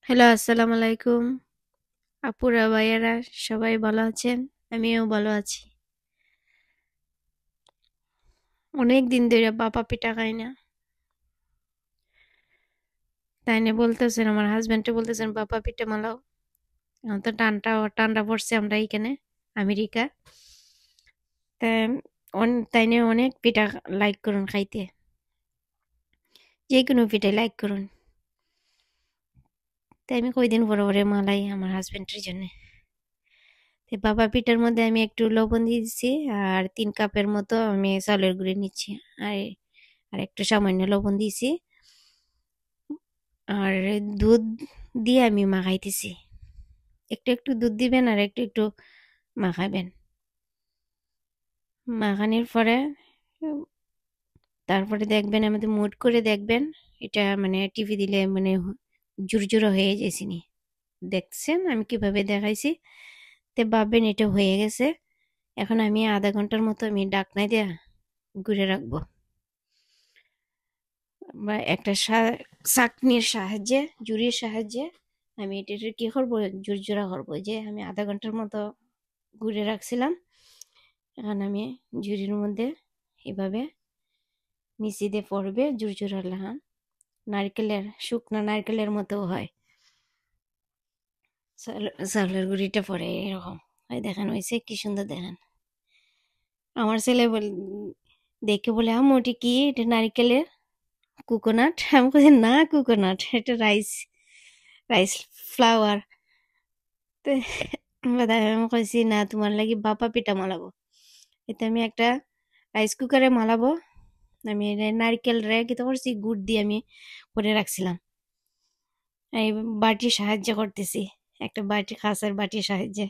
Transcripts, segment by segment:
Hello, আসসালামু আলাইকুম। আপুরা, ভাইয়ারা সবাই ভালো আছেন? আমিও ভালো আছি। অনেক দিন ধরে বাপা পিঠা খাই না। তাই না বলতেছেন, আমার হাজবেন্ডও বলতেছেন বাপা পিঠা মালাও। এখন তো ঠান্ডা পড়ছে আমরা এখানে আমেরিকা। তাই তাই নিয়ে অনেক পিঠা লাইক করুন খাইতে। যে কোনো পিঠাই লাইক করুন। তাই আমি কয়দিন পরে পরে মালাই আমার হাজবেন্ডের জন্য। বাবা পিঠার মধ্যে আমি একটু লবণ দিয়ে দিচ্ছি, আর 3 কাপের মতো আমি চালের গুঁড়ি নিচ্ছি, আর আর একটু সামান্য লবণ দিয়েছি, আর দুধ দিয়ে আমি মাখাইতেছি। একটু একটু দুধ দিবেন আর একটু একটু মাখাবেন। মাখানোর পরে তারপরে দেখবেন, আমাদের মুট করে দেখবেন, এটা মানে টিভি দিলে মানে জুরজুরা হয়ে যায়নি। দেখছেন আমি কিভাবে দেখাইছি? তে ভাববেন এটা হয়ে গেছে। এখন আমি আধা ঘন্টার মতো আমি ঢাকনায় দিয়ে ঘুরে রাখবো, বা একটা ছাঁকনির সাহায্যে, জুড়ির সাহায্যে আমি এটা কি করবো, জুরজুরা করবো। যে আমি আধা ঘন্টার মতো ঘুরে রাখছিলাম, এখন আমি ঝুড়ির মধ্যে এভাবে নিচে দিয়ে পড়বে জুরজুরা লাহান, নারকেলের শুকনা নারকেলের মতো হয়। চাউলের গুঁড়িটা পরে এরকম হয়, দেখেন হয়েছে কি সুন্দর। দেখেন আমার ছেলে দেখে বলে, আম্মু ওটি কি, এটা নারকেলের কোকোনাট? আমি বলছি না কোকোনাট, এটা রাইস, রাইস ফ্লাওয়ার। তো আমি কইছি না, তোমার লাগি বাপা পিঠা মালাবো। এতে আমি একটা রাইস কুকারে মালাবো। আমি নারকেল রে কি করছি, গুড় দিয়ে আমি করে রাখছিলাম। এই বাটির সাহায্য করতেছি, একটা বাটি, কাঁচের বাটির সাহায্যে।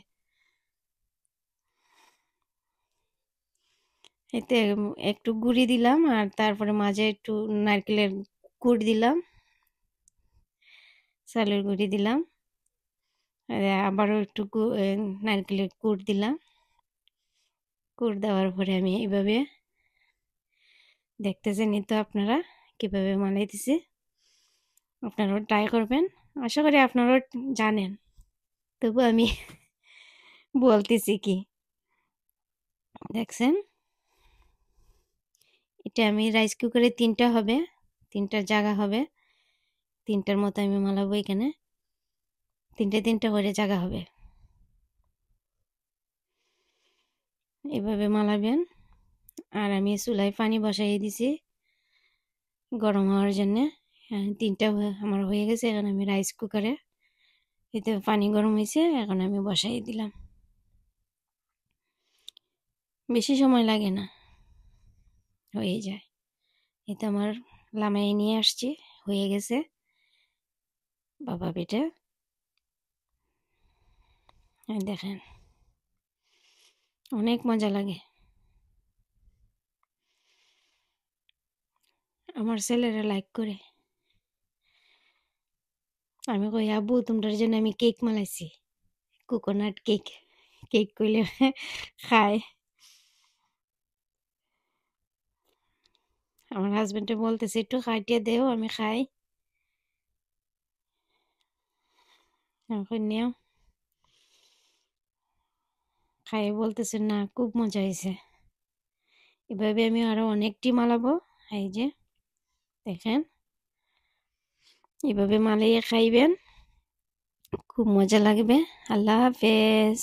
এতে একটু গুড়ি দিলাম, আর তারপরে মাঝে একটু নারকেলের গুড় দিলাম, চালের গুঁড়ি দিলাম, আর আবারও একটু নারকেলের গুড় দিলাম। গুড় দেওয়ার পরে আমি এইভাবে দেখতেছেন, তো আপনারা কিভাবে বানাইতেছি, আপনারাও ট্রাই করবেন। আশা করি আপনারাও জানেন, তবু আমি বলতেছি কি, দেখছেন এটা আমি রাইস কুকারে 3টা হবে, 3টার জায়গা হবে, 3টার মতো আমি মালাবো এখানে, 3টে করে জায়গা হবে। এভাবে মালাবেন। আর আমি চুলায় পানি বসাই দিছি গরম হওয়ার জন্য। 3টা আমার হয়ে গেছে, এখন আমি রাইস কুকারে, এতে পানি গরম হয়েছে, এখন আমি বসাই দিলাম। বেশি সময় লাগে না, হয়ে যায়। এটা আমার লামাই নিয়ে আসছি, হয়ে গেছে বাবা পিঠা। দেখেন অনেক মজা লাগে। আমার ছেলেরা লাইক করে। আমি কই, আব্বু তোমার জন্য আমি কেক মালাইছি, কোকোনাট কেক। কেক কইলে খায়। আমার হাজবেন্ডে বলতেছে একটু খাইটিয়ে দেও, আমি খাই। এখন নিয়েও খাই, বলতেছে না খুব মজা হয়েছে। এভাবে আমি আরো অনেকটি মালাবো। এই যে দেখেন, এভাবে মালিয়ে খাইবেন, খুব মজা লাগবে। আল্লাহ হাফেজ।